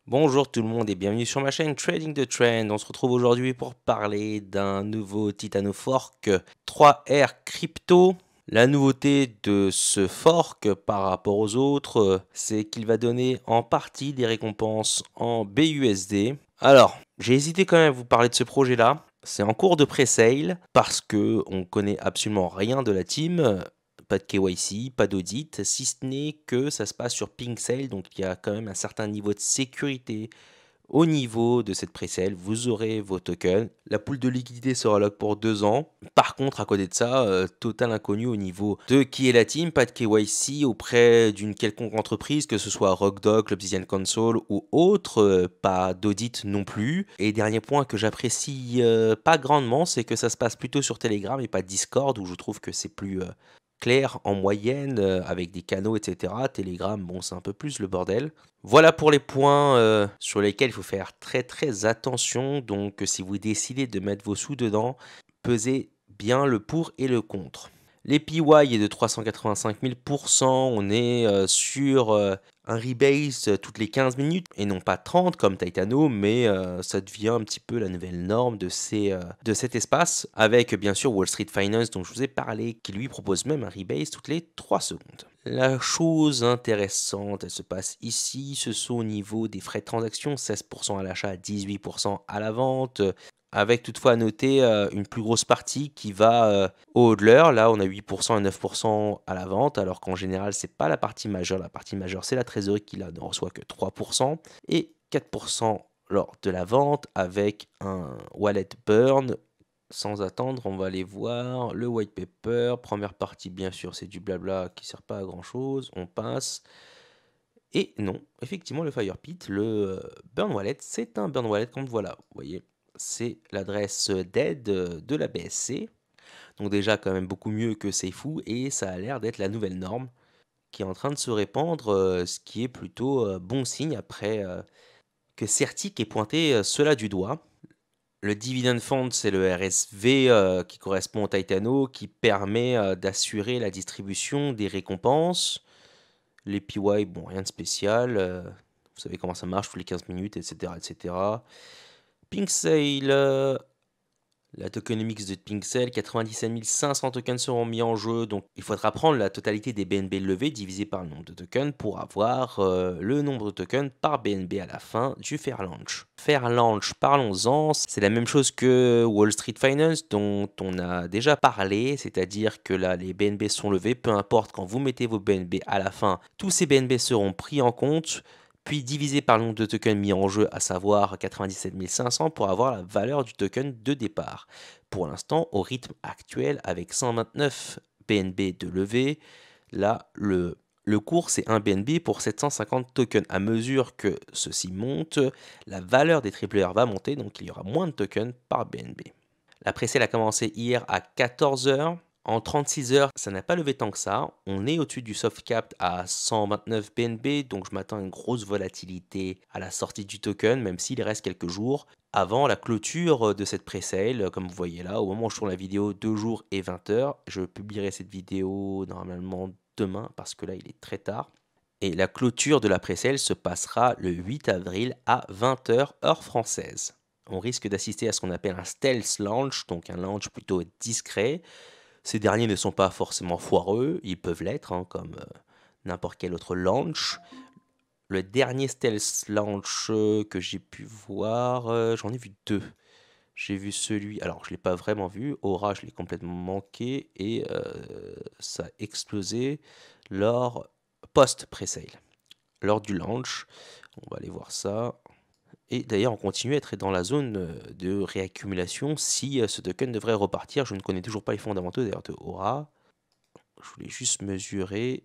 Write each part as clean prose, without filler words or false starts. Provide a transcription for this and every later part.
Bonjour tout le monde et bienvenue sur ma chaîne Trading the Trend. On se retrouve aujourd'hui pour parler d'un nouveau Titano Fork 3R Crypto. La nouveauté de ce fork par rapport aux autres, c'est qu'il va donner en partie des récompenses en BUSD. Alors, j'ai hésité quand même à vous parler de ce projet-là. C'est en cours de pré-sale parce que on connaît absolument rien de la team. Pas de KYC, pas d'audit, si ce n'est que ça se passe sur PinkSale, donc il y a quand même un certain niveau de sécurité au niveau de cette pre-sale. Vous aurez vos tokens. La pool de liquidité sera lock pour 2 ans. Par contre, à côté de ça, total inconnu au niveau de qui est la team, pas de KYC auprès d'une quelconque entreprise, que ce soit Rockdog, l'Obsidian Console ou autre, pas d'audit non plus. Et dernier point que j'apprécie pas grandement, c'est que ça se passe plutôt sur Telegram et pas Discord, où je trouve que c'est plus clair en moyenne, avec des canaux, etc. Telegram, bon, c'est un peu plus le bordel. Voilà pour les points sur lesquels il faut faire très attention. Donc, si vous décidez de mettre vos sous dedans, pesez bien le pour et le contre. L'APY est de 385 000%. On est sur un rebase toutes les 15 minutes et non pas 30 comme Titano, mais ça devient un petit peu la nouvelle norme de cet espace, avec bien sûr Wall Street Finance dont je vous ai parlé, qui lui propose même un rebase toutes les 3 secondes. La chose intéressante, elle se passe ici, ce sont au niveau des frais de transaction, 16% à l'achat, 18% à la vente, avec toutefois à noter une plus grosse partie qui va au hodler. Là, on a 8% et 9% à la vente, alors qu'en général, c'est pas la partie majeure. La partie majeure, c'est la trésorerie qui là ne reçoit que 3% et 4% lors de la vente, avec un wallet burn. Sans attendre, on va aller voir le white paper. Première partie, bien sûr, c'est du blabla qui sert pas à grand chose. On passe. Et non, effectivement, le Firepit, le burn wallet, c'est un burn wallet comme voilà. Vous voyez, c'est l'adresse d'aide de la BSC. Donc déjà quand même beaucoup mieux que Seifu, et ça a l'air d'être la nouvelle norme qui est en train de se répandre, ce qui est plutôt bon signe après que Certic ait pointé cela du doigt. Le dividend fund, c'est le RSV qui correspond au Titano, qui permet d'assurer la distribution des récompenses. Les PY, bon, rien de spécial. Vous savez comment ça marche, tous les 15 minutes, etc. etc. Pink Sale, la tokenomics de Pixel, 97 500 tokens seront mis en jeu, donc il faudra prendre la totalité des BNB levés divisé par le nombre de tokens pour avoir le nombre de tokens par BNB à la fin du Fair Launch. Fair Launch, parlons-en, c'est la même chose que Wall Street Finance dont on a déjà parlé, c'est-à-dire que là les BNB sont levés, peu importe quand vous mettez vos BNB à la fin, tous ces BNB seront pris en compte, puis divisé par le nombre de tokens mis en jeu, à savoir 97 500, pour avoir la valeur du token de départ. Pour l'instant, au rythme actuel, avec 129 BNB de levée, là, le cours, c'est 1 BNB pour 750 tokens. À mesure que ceci monte, la valeur des tripleurs va monter, donc il y aura moins de tokens par BNB. La pré-sale a commencé hier à 14 h. En 36 heures, ça n'a pas levé tant que ça. On est au-dessus du soft cap à 129 BNB, donc je m'attends à une grosse volatilité à la sortie du token, même s'il reste quelques jours avant la clôture de cette pré-sale. Comme vous voyez là, au moment où je tourne la vidéo, 2 jours et 20 heures. Je publierai cette vidéo normalement demain, parce que là, il est très tard. Et la clôture de la pré-sale se passera le 8 avril à 20 h heure française. On risque d'assister à ce qu'on appelle un stealth launch, donc un launch plutôt discret. Ces derniers ne sont pas forcément foireux, ils peuvent l'être, hein, comme n'importe quel autre launch. Le dernier stealth launch que j'ai pu voir, j'en ai vu 2. J'ai vu celui, alors je ne l'ai pas vraiment vu, Aura je l'ai complètement manqué, et ça a explosé lors post-presale, lors du launch. On va aller voir ça. Et d'ailleurs, on continue à être dans la zone de réaccumulation si ce token devrait repartir. Je ne connais toujours pas les fondamentaux d'ailleurs de Aura. Je voulais juste mesurer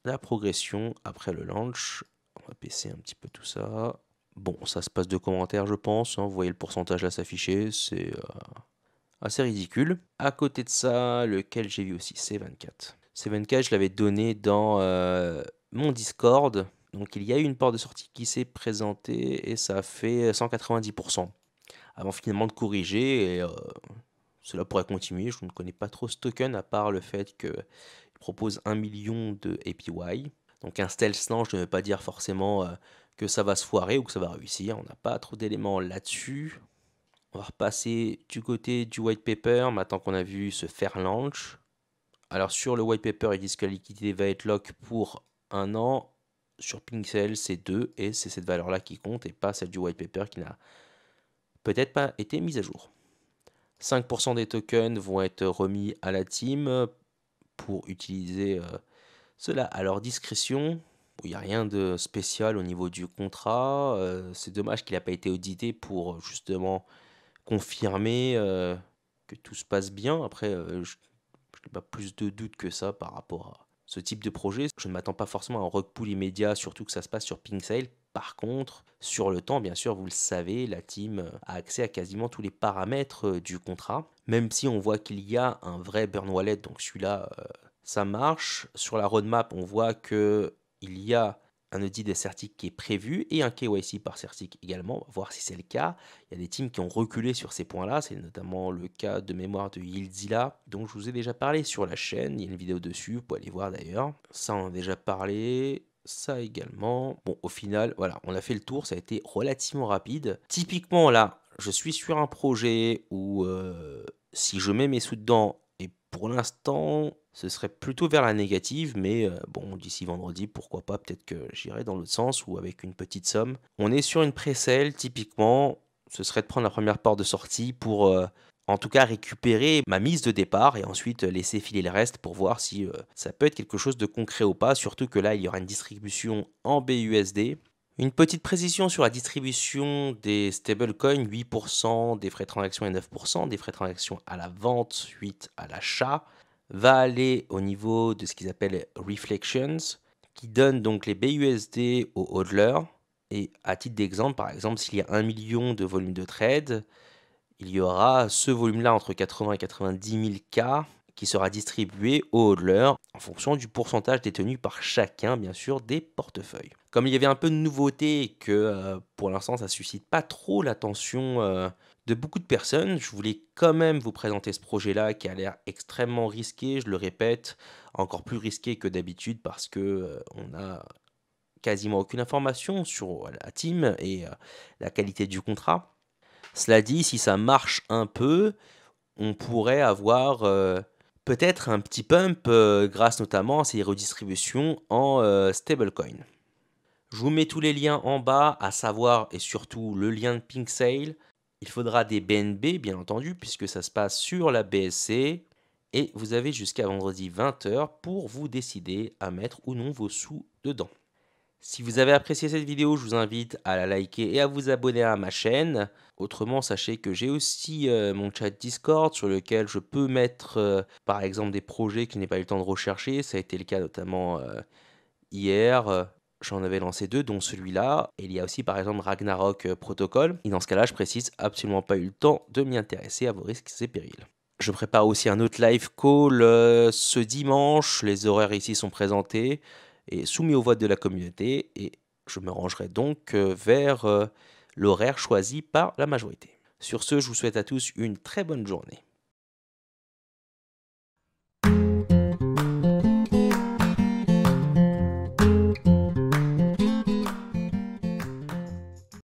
la progression après le launch. On va baisser un petit peu tout ça. Bon, ça se passe de commentaires, je pense, hein. Vous voyez le pourcentage là s'afficher, c'est assez ridicule. À côté de ça, lequel j'ai vu aussi, C24. C24, je l'avais donné dans mon Discord. Donc il y a eu une porte de sortie qui s'est présentée et ça a fait 190%. Avant finalement de corriger, et cela pourrait continuer. Je ne connais pas trop ce token à part le fait qu'il propose 1 million de APY. Donc un stealth launch ne veut pas dire forcément que ça va se foirer ou que ça va réussir. On n'a pas trop d'éléments là-dessus. On va repasser du côté du white paper, maintenant qu'on a vu ce faire launch. Alors sur le white paper, ils disent que la liquidité va être lock pour 1 an. Sur Pinkcell, c'est 2 et c'est cette valeur-là qui compte et pas celle du white paper qui n'a peut-être pas été mise à jour. 5% des tokens vont être remis à la team pour utiliser cela à leur discrétion. Il n'y a rien de spécial au niveau du contrat. C'est dommage qu'il n'a pas été audité pour justement confirmer que tout se passe bien. Après, je n'ai pas plus de doutes que ça par rapport à ce type de projet. Je ne m'attends pas forcément à un rug pull immédiat, surtout que ça se passe sur Pinkcell. Par contre, sur le temps, bien sûr, vous le savez, la team a accès à quasiment tous les paramètres du contrat. Même si on voit qu'il y a un vrai burn wallet, donc celui-là, ça marche. Sur la roadmap, on voit qu'il y a un audit des certificates qui est prévu et un KYC par certificat également. On va voir si c'est le cas. Il y a des teams qui ont reculé sur ces points-là. C'est notamment le cas de mémoire de Yieldzilla, dont je vous ai déjà parlé sur la chaîne. Il y a une vidéo dessus, vous pouvez aller voir d'ailleurs. Ça, on en a déjà parlé. Ça également. Bon, au final, voilà, on a fait le tour. Ça a été relativement rapide. Typiquement, là, je suis sur un projet où si je mets mes sous dedans, et pour l'instant, ce serait plutôt vers la négative, mais bon, d'ici vendredi, pourquoi pas, peut-être que j'irai dans l'autre sens ou avec une petite somme. On est sur une pré-sale, typiquement, ce serait de prendre la première porte de sortie pour en tout cas récupérer ma mise de départ et ensuite laisser filer le reste pour voir si ça peut être quelque chose de concret ou pas, surtout que là, il y aura une distribution en BUSD. Une petite précision sur la distribution des stablecoins, 8% des frais de transaction et 9% des frais de transaction à la vente, 8% à l'achat, va aller au niveau de ce qu'ils appellent Reflections, qui donne donc les BUSD aux hodlers. Et à titre d'exemple, par exemple, s'il y a 1 million de volume de trade, il y aura ce volume-là entre 80 et 90 000 K qui sera distribué aux hodlers en fonction du pourcentage détenu par chacun, bien sûr, des portefeuilles. Comme il y avait un peu de nouveauté et que pour l'instant ça suscite pas trop l'attention de beaucoup de personnes, je voulais quand même vous présenter ce projet-là qui a l'air extrêmement risqué, je le répète, encore plus risqué que d'habitude parce que on a quasiment aucune information sur la team et la qualité du contrat. Cela dit, si ça marche un peu, on pourrait avoir peut-être un petit pump grâce notamment à ces redistributions en stablecoin. Je vous mets tous les liens en bas, à savoir et surtout le lien de Pinkcell. Il faudra des BNB bien entendu puisque ça se passe sur la BSC et vous avez jusqu'à vendredi 20h pour vous décider à mettre ou non vos sous dedans. Si vous avez apprécié cette vidéo, je vous invite à la liker et à vous abonner à ma chaîne. Autrement, sachez que j'ai aussi mon chat Discord sur lequel je peux mettre par exemple des projets que je n'ai pas eu le temps de rechercher. Ça a été le cas notamment hier. J'en avais lancé 2, dont celui-là. Et il y a aussi par exemple Ragnarok Protocol. Et dans ce cas-là, je précise, absolument pas eu le temps de m'y intéresser à vos risques et périls. Je prépare aussi un autre live call ce dimanche. Les horaires ici sont présentés et soumis au vote de la communauté et je me rangerai donc vers l'horaire choisi par la majorité. Sur ce, je vous souhaite à tous une très bonne journée.